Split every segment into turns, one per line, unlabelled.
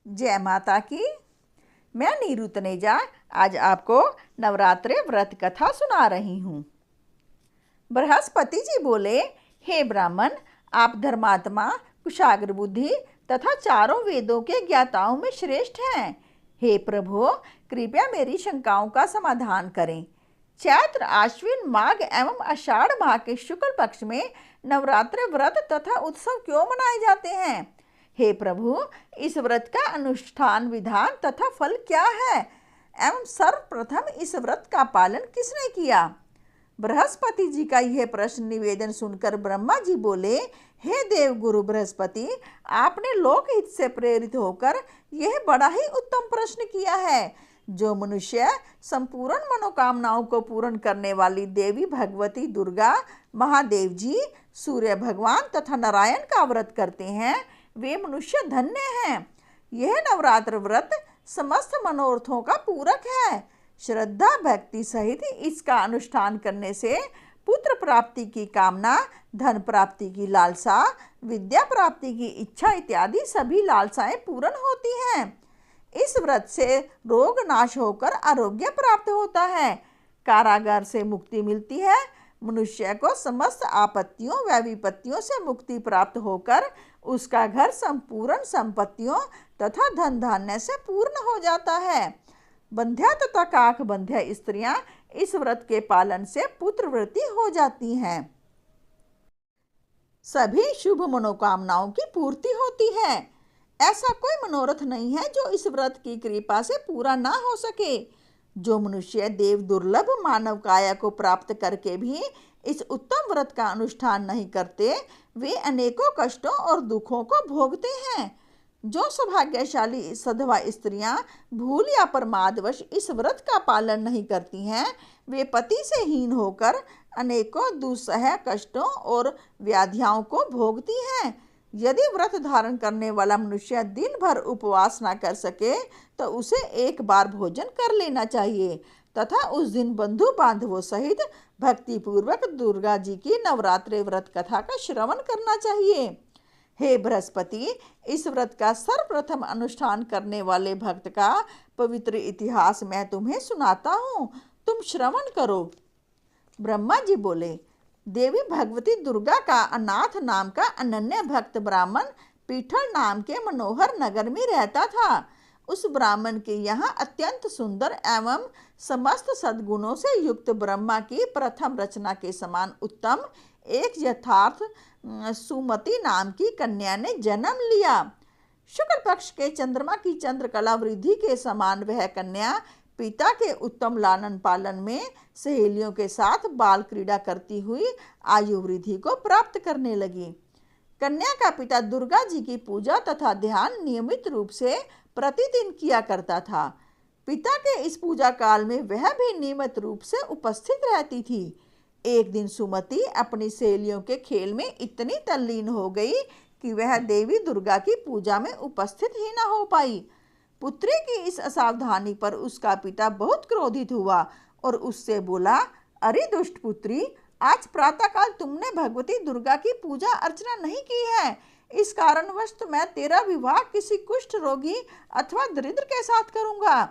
जय माता की। मैं नीरू तनेजा आज आपको नवरात्रि व्रत कथा सुना रही हूँ। बृहस्पति जी बोले, हे ब्राह्मण, आप धर्मात्मा, कुशाग्र बुद्धि तथा चारों वेदों के ज्ञाताओं में श्रेष्ठ हैं। हे प्रभु, कृपया मेरी शंकाओं का समाधान करें। चैत्र, आश्विन, माघ एवं आषाढ़ माह के शुक्ल पक्ष में नवरात्रि व्रत तथा उत्सव क्यों मनाए जाते हैं? हे प्रभु, इस व्रत का अनुष्ठान विधान तथा फल क्या है एवं सर्वप्रथम इस व्रत का पालन किसने किया? बृहस्पति जी का यह प्रश्न निवेदन सुनकर ब्रह्मा जी बोले, हे देव गुरु बृहस्पति, आपने लोकहित से प्रेरित होकर यह बड़ा ही उत्तम प्रश्न किया है। जो मनुष्य संपूर्ण मनोकामनाओं को पूर्ण करने वाली देवी भगवती दुर्गा, महादेव जी, सूर्य भगवान तथा नारायण का व्रत करते हैं, वे मनुष्य धन्य हैं। यह नवरात्र व्रत समस्त मनोरथों का पूरक है। श्रद्धा भक्ति सहित इसका अनुष्ठान करने से पुत्र प्राप्ति की कामना, धन प्राप्ति की लालसा, विद्या प्राप्ति की इच्छा इत्यादि सभी लालसाएं पूर्ण होती हैं। इस व्रत से रोग नाश होकर आरोग्य प्राप्त होता है, कारागार से मुक्ति मिलती है, मनुष्य को समस्त आपत्तियों व विपत्तियों से मुक्ति प्राप्त होकर उसका घर संपूर्ण संपत्तियों तथा धन धान्य से पूर्ण हो जाता है। बंध्या तथा काक बंध्या स्त्रियां इस व्रत के पालन से पुत्रवृत्ति हो जाती हैं। सभी शुभ मनोकामनाओं की पूर्ति होती है। ऐसा कोई मनोरथ नहीं है जो इस व्रत की कृपा से पूरा ना हो सके। जो मनुष्य देव दुर्लभ मानव काया को प्राप्त करके भी इस उत्तम व्रत का अनुष्ठान नहीं करते, वे अनेकों कष्टों और दुखों को भोगते हैं। जो सौभाग्यशाली सधवा स्त्रियां भूल या प्रमादवश इस व्रत का पालन नहीं करती हैं, वे पति से हीन होकर अनेकों दुस्सह कष्टों और व्याधियों को भोगती हैं। यदि व्रत धारण करने वाला मनुष्य दिन भर उपवास ना कर सके तो उसे एक बार भोजन कर लेना चाहिए तथा उस दिन बंधु बांधवों सहित भक्तिपूर्वक दुर्गा जी की नवरात्रि व्रत कथा का श्रवण करना चाहिए। हे बृहस्पति, इस व्रत का सर्वप्रथम अनुष्ठान करने वाले भक्त का पवित्र इतिहास मैं तुम्हें सुनाता हूँ, तुम श्रवण करो। ब्रह्मा जी बोले, देवी भगवती दुर्गा का अनाथ नाम का अनन्य भक्त ब्राह्मण पीठल नाम के मनोहर नगर में रहता था। उस ब्राह्मण के यहाँ अत्यंत सुंदर एवं समस्त सद्गुणों से युक्त ब्रह्मा की प्रथम रचना के समान उत्तम एक यथार्थ सुमति नाम की कन्या ने जन्म लिया। शुक्ल पक्ष के चंद्रमा की चंद्रकला वृद्धि के समान वह कन्या पिता के उत्तम लालन पालन में सहेलियों के साथ बाल क्रीड़ा करती हुई आयु वृद्धि को प्राप्त करने लगी। कन्या का पिता दुर्गा जी की पूजा तथा ध्यान नियमित रूप से प्रतिदिन किया करता था। पिता के इस पूजा काल में वह भी नियमित रूप से उपस्थित रहती थी। एक दिन सुमति अपनी सहेलियों के खेल में इतनी तल्लीन हो गई कि वह देवी दुर्गा की पूजा में उपस्थित ही न हो पाई। पुत्री की इस असावधानी पर उसका पिता बहुत क्रोधित हुआ और उससे बोला, अरे दुष्ट पुत्री, आज प्रातःकाल तुमने भगवती दुर्गा की पूजा अर्चना नहीं की है। इस कारणवश तो मैं तेरा विवाह किसी कुष्ठ रोगी अथवा दरिद्र के साथ करूंगा।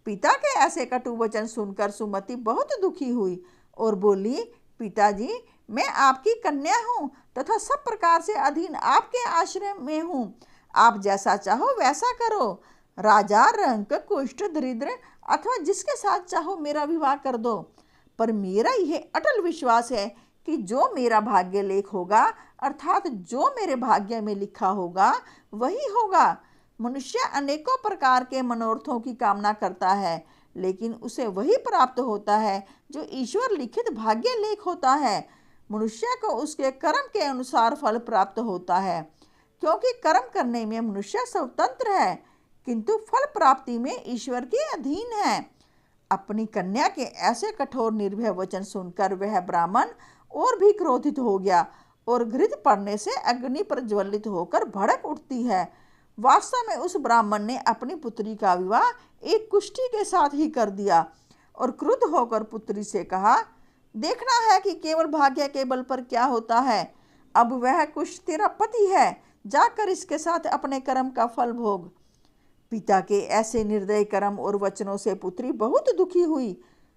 पिता के ऐसे कटु वचन सुनकर सुमति बहुत दुखी हुई और बोली, पिताजी, मैं आपकी कन्या हूँ तथा सब प्रकार से अधीन आपके आश्रय में हूँ। आप जैसा चाहो वैसा करो। राजा, रंक, कुष्ठ, दरिद्र अथवा जिसके साथ चाहो मेरा विवाह कर दो। पर मेरा यह अटल विश्वास है कि जो मेरा भाग्य लेख होगा, अर्थात जो मेरे भाग्य में लिखा होगा वही होगा। मनुष्य अनेकों प्रकार के मनोरथों की कामना करता है, लेकिन उसे वही प्राप्त होता है जो ईश्वर लिखित भाग्य लेख होता है। मनुष्य को उसके कर्म के अनुसार फल प्राप्त होता है, क्योंकि कर्म करने में मनुष्य स्वतंत्र है, किंतु फल प्राप्ति में ईश्वर के अधीन है। अपनी कन्या के ऐसे कठोर निर्भय वचन सुनकर वह ब्राह्मण और भी क्रोधित हो गया और घृत पड़ने से अग्नि प्रज्वलित होकर भड़क उठती है। वास्तव में उस ब्राह्मण ने अपनी पुत्री का विवाह एक कुष्ठी के साथ ही कर दिया और क्रुद्ध होकर पुत्री से कहा, देखना है कि केवल भाग्य के बल पर क्या होता है। अब वह कुष्ठ तेरा पति है, जाकर इसके साथ अपने कर्म का फल भोग। पिता के ऐसे निर्दय कर्म और वचनों से पुत्री बहुत दुखी हुई।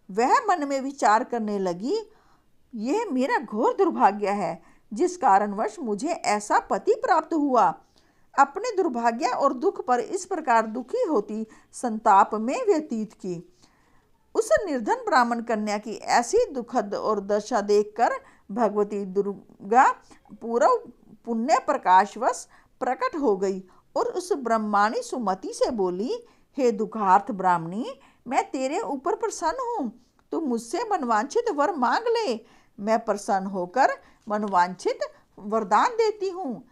वह मन में विचार करने लगी, यह मेरा घोर दुर्भाग्य है जिस कारणवश मुझे ऐसा पति प्राप्त हुआ। अपने दुर्भाग्य और दुख पर इस प्रकार दुखी होती संताप में व्यतीत की। उस निर्धन ब्राह्मण कन्या की ऐसी दुखद और दशा देखकर भगवती दुर्गा पूर्व पुण्य प्रकाशवश प्रकट हो गई और उस ब्रह्माणी सुमति से बोली, हे दुखार्थ ब्राह्मणी, मैं तेरे ऊपर प्रसन्न हूँ, तू मुझसे मनवांछित वर मांग ले, मैं प्रसन्न होकर मनवांछित वरदान देती हूँ।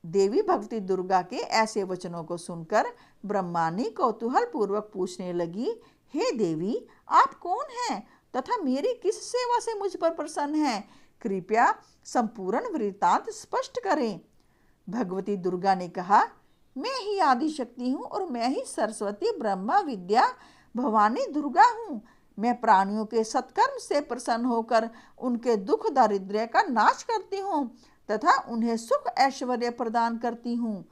देवी भगवती दुर्गा के ऐसे वचनों को सुनकर ब्रह्माणी कौतूहल पूर्वक पूछने लगी, हे देवी, आप कौन हैं तथा मेरी किस सेवा से मुझ पर प्रसन्न हैं? कृपया संपूर्ण वृत्तांत स्पष्ट करें। भगवती दुर्गा ने कहा, मैं ही आदि शक्ति हूँ और मैं ही सरस्वती ब्रह्मा विद्या भवानी दुर्गा हूँ। मैं प्राणियों के सत्कर्म से प्रसन्न होकर उनके दुख दारिद्र्य का नाश करती हूँ तथा उन्हें सुख ऐश्वर्य प्रदान करती हूँ।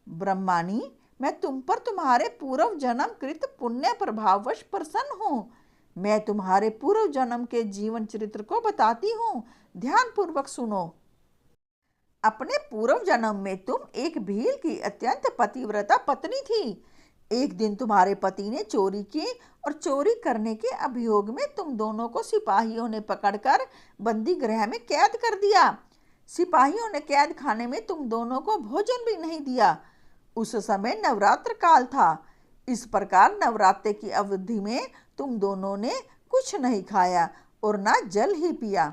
ब्रह्माणी, मैं तुम पर तुम्हारे पूर्व जन्म कृत पुण्य प्रभाववश प्रसन्न हूँ। मैं तुम्हारे पूर्व जन्म के जीवन चरित्र को बताती हूँ, ध्यान पूर्वक सुनो। अपने पूर्व जन्म में तुम एक भील की अत्यंत पतिव्रता पत्नी थी। एक दिन तुम्हारे पति ने चोरी की और चोरी करने के अभियोग में तुम दोनों को सिपाहियों ने पकड़कर बंदी गृह में कैद कर दिया। सिपाहियों ने कैद खाने में तुम दोनों को भोजन भी नहीं दिया। उस समय नवरात्र काल था। इस प्रकार नवरात्रि की अवधि में तुम दोनों ने कुछ नहीं खाया और ना जल ही पिया।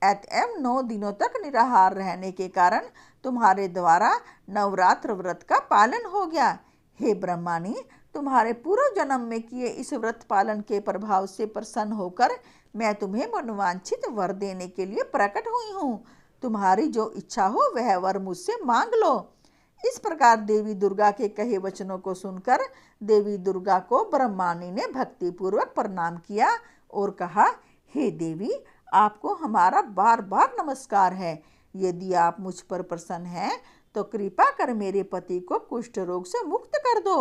अतएव 9 दिनों तक निराहार रहने के कारण तुम्हारे द्वारा नवरात्र व्रत का पालन हो गया। हे ब्रह्माणी, तुम्हारे पूर्व जन्म में किए इस व्रत पालन के प्रभाव से प्रसन्न होकर मैं तुम्हें मनवांछित वर देने के लिए प्रकट हुई हूँ। तुम्हारी जो इच्छा हो वह वर मुझसे मांग लो। इस प्रकार देवी दुर्गा के कहे वचनों को सुनकर देवी दुर्गा को ब्रह्माणी ने भक्ति पूर्वक प्रणाम किया और कहा, हे देवी, आपको हमारा बार बार नमस्कार है। यदि आप मुझ पर प्रसन्न हैं तो कृपा कर मेरे पति को कुष्ठ रोग से मुक्त कर दो।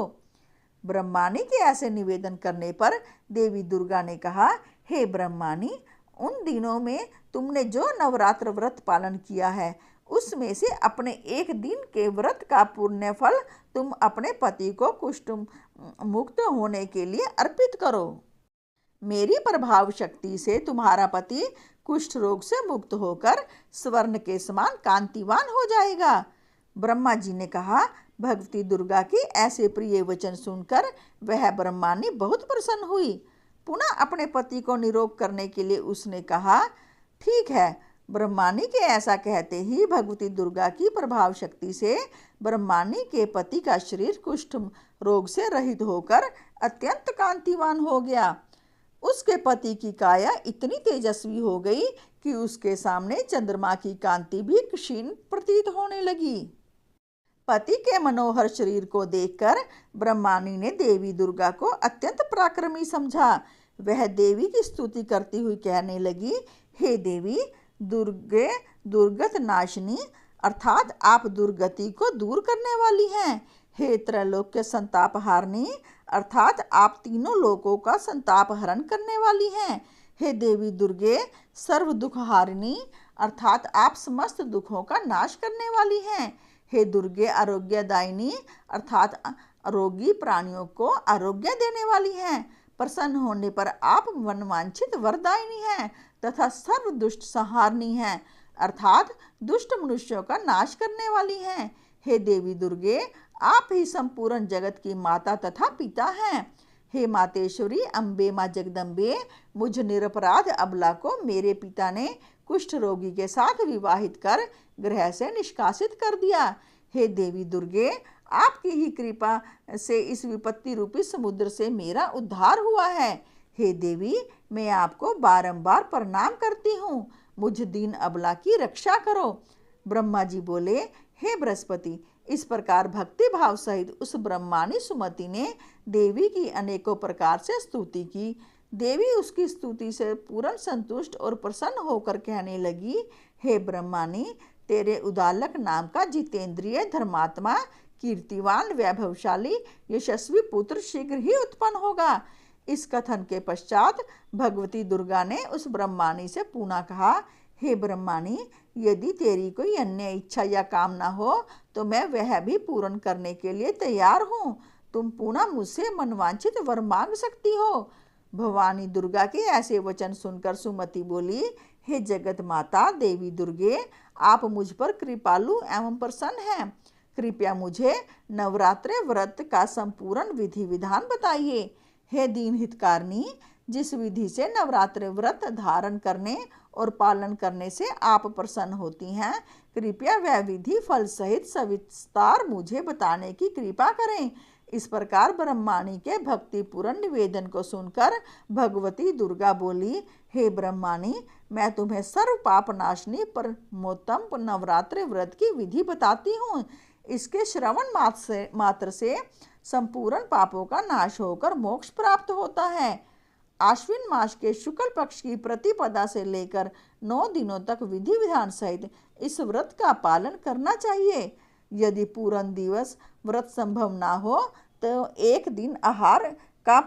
ब्रह्माणी के ऐसे निवेदन करने पर देवी दुर्गा ने कहा, हे ब्रह्माणी, उन दिनों में तुमने जो नवरात्र व्रत पालन किया है उसमें से अपने एक दिन के व्रत का पुण्य फल तुम अपने पति को कुष्ठ मुक्त होने के लिए अर्पित करो। मेरी प्रभाव शक्ति से तुम्हारा पति कुष्ठ रोग से मुक्त होकर स्वर्ण के समान कांतिवान हो जाएगा। ब्रह्मा जी ने कहा। भगवती दुर्गा के ऐसे प्रिय वचन सुनकर वह ब्रह्माणी बहुत प्रसन्न हुई। पुनः अपने पति को निरोग करने के लिए उसने कहा, ठीक है। ब्रह्माणी के ऐसा कहते ही भगवती दुर्गा की प्रभाव शक्ति से ब्रह्माणी के पति का शरीर कुष्ठ रोग से रहित होकर अत्यंत कांतिवान हो गया। उसके पति की काया इतनी तेजस्वी हो गई कि उसके सामने चंद्रमा की कांति भी क्षीण प्रतीत होने लगी। पति के मनोहर शरीर को देखकर ब्रह्माणी ने देवी दुर्गा को अत्यंत पराक्रमी समझा। वह देवी की स्तुति करती हुई कहने लगी, हे देवी, दुर्गे दुर्गत नाशिनी, अर्थात आप दुर्गति को दूर करने वाली हैं। हे त्रैलोक्य संताप हारिणी, अर्थात आप तीनों लोकों का संताप हरण करने वाली हैं। हे देवी दुर्गे सर्व दुख हारिणी, अर्थात आप समस्त दुखों का नाश करने वाली हैं। हे दुर्गे आरोग्यदायिनी, अर्थात रोगी प्राणियों को आरोग्य देने वाली हैं। प्रसन्न होने पर आप मनवांछित वरदायिनी हैं तथा सर्व दुष्ट संहारणी हैं, अर्थात दुष्ट मनुष्यों का नाश करने वाली हैं। हे देवी दुर्गे, आप ही संपूर्ण जगत की माता तथा पिता हैं। हे मातेश्वरी अम्बे माँ जगदम्बे, मुझ निरपराध अबला को मेरे पिता ने कुष्ठ रोगी के साथ विवाहित कर गृह से निष्कासित कर दिया। हे देवी दुर्गे, आपकी ही कृपा से इस विपत्ति रूपी समुद्र से मेरा उद्धार हुआ है। हे देवी, मैं आपको बारंबार प्रणाम करती हूँ, मुझ दीन अबला की रक्षा करो। ब्रह्मा जी बोले, हे बृहस्पति, इस प्रकार भक्ति भाव सहित उस ब्रह्माणी सुमति ने देवी की अनेकों प्रकार से स्तुति की। देवी उसकी स्तुति से पूर्ण संतुष्ट और प्रसन्न होकर कहने लगी, हे ब्रह्माणी, तेरे उदालक नाम का जितेंद्रिय धर्मात्मा कीर्तिवान, वैभवशाली, यशस्वी पुत्र शीघ्र ही उत्पन्न होगा। इस कथन के पश्चात भगवती दुर्गा ने उस ब्रह्माणी से पुनः कहा, हे ब्रह्माणी, यदि तेरी कोई अन्य इच्छा या कामना हो तो मैं वह भी पूर्ण करने के लिए तैयार हूँ। तुम पुनः मुझसे मनवांछित वर मांग सकती हो। भवानी दुर्गा के ऐसे वचन सुनकर सुमति बोली, हे जगत माता देवी दुर्गे, आप मुझ पर कृपालु एवं प्रसन्न हैं। कृपया मुझे नवरात्रि व्रत का संपूर्ण विधि विधान बताइए। हे दीन हितकारिणी, जिस विधि से नवरात्रि व्रत धारण करने और पालन करने से आप प्रसन्न होती हैं, कृपया वह विधि फल सहित सविस्तार मुझे बताने की कृपा करें। इस प्रकार ब्रह्माणी के भक्तिपूर्ण निवेदन को सुनकर भगवती दुर्गा बोली, हे ब्रह्माणी, मैं तुम्हें सर्व पाप नाशनी परमोत्तम नवरात्रि व्रत की विधि बताती हूँ। इसके श्रवण मात्र से संपूर्ण पापों का नाश होकर मोक्ष प्राप्त होता है। आश्विन मास के शुक्ल पक्ष की प्रतिपदा से लेकर 9 दिनों तक विधि विधान सहित इस व्रत का पालन करना चाहिए। यदि पूर्ण दिवस व्रत संभव ना हो तो एक दिन आहार का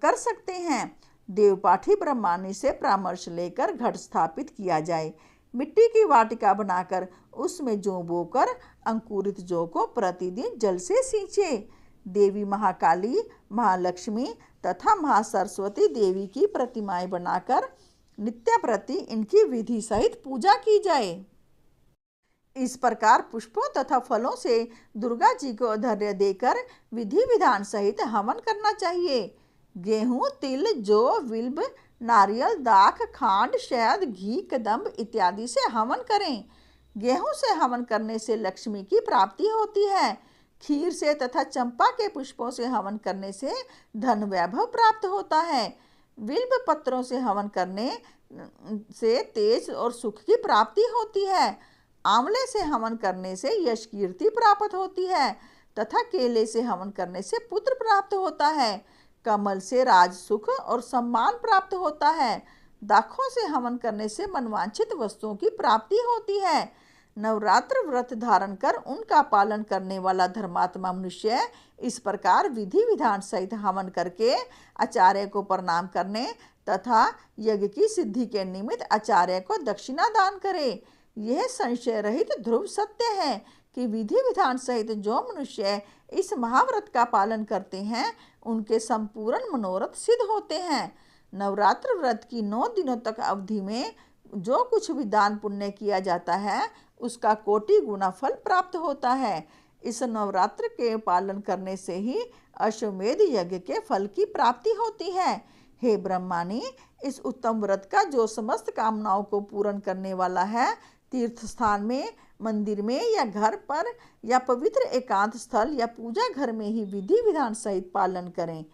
कर सकते हैं। देवपाठी ब्रह्माणी से परामर्श लेकर घट स्थापित किया जाए। मिट्टी की वाटिका बनाकर उसमें जौ बोकर अंकुरित जौ को प्रतिदिन जल से सींचे। देवी महाकाली, महालक्ष्मी तथा महासरस्वती देवी की प्रतिमाएं बनाकर नित्य प्रति इनकी विधि सहित पूजा की जाए। इस प्रकार पुष्पों तथा फलों से दुर्गा जी को धैर्य देकर विधि विधान सहित हवन करना चाहिए। गेहूं, तिल, जौ, बिल्व, नारियल, दाख, खांड, शहद, घी, कदम्ब इत्यादि से हवन करें। गेहूं से हवन करने से लक्ष्मी की प्राप्ति होती है। खीर से तथा चंपा के पुष्पों से हवन करने से धन वैभव प्राप्त होता है। बिल्व पत्रों से हवन करने से तेज और सुख की प्राप्ति होती है। आंवले से हवन करने से यश कीर्ति प्राप्त होती है तथा केले से हवन करने से पुत्र प्राप्त होता है। कमल से राज सुख और सम्मान प्राप्त होता है। दाखों से हवन करने से मनवांछित वस्तुओं की प्राप्ति होती है। नवरात्र व्रत धारण कर उनका पालन करने वाला धर्मात्मा मनुष्य इस प्रकार विधि विधान सहित हवन करके आचार्य को प्रणाम करने तथा यज्ञ की सिद्धि के निमित्त आचार्य को दक्षिणा दान करे। यह संशय रहित ध्रुव सत्य है कि विधि विधान सहित जो मनुष्य इस महाव्रत का पालन करते हैं उनके संपूर्ण मनोरथ सिद्ध होते हैं। नवरात्र व्रत की 9 दिनों तक अवधि में जो कुछ भी दान पुण्य किया जाता है उसका कोटि गुना फल प्राप्त होता है। इस नवरात्र के पालन करने से ही अश्वमेध यज्ञ के फल की प्राप्ति होती है। हे ब्रह्माणी, इस उत्तम व्रत का जो समस्त कामनाओं को पूर्ण करने वाला है, तीर्थ स्थान में, मंदिर में या घर पर या पवित्र एकांत स्थल या पूजा घर में ही विधि विधान सहित पालन करें।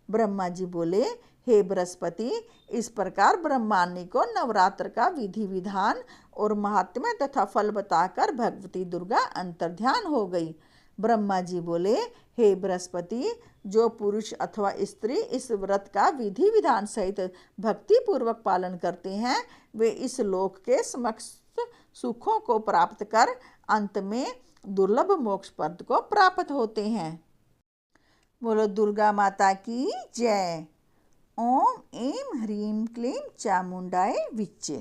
ब्रह्मा जी बोले, हे बृहस्पति, इस प्रकार ब्रह्माणी को नवरात्र का विधि विधान और महात्म्य तथा फल बताकर भगवती दुर्गा अंतर्ध्यान हो गई। ब्रह्मा जी बोले, हे बृहस्पति, जो पुरुष अथवा स्त्री इस व्रत का विधि विधान सहित भक्ति पूर्वक पालन करते हैं वे इस लोक के समस्त सुखों को प्राप्त कर अंत में दुर्लभ मोक्ष पद को प्राप्त होते हैं। बोलो दुर्गा माता की जय। ओम ऐं ह्रीं क्लीं चामुंडाय विच्चे।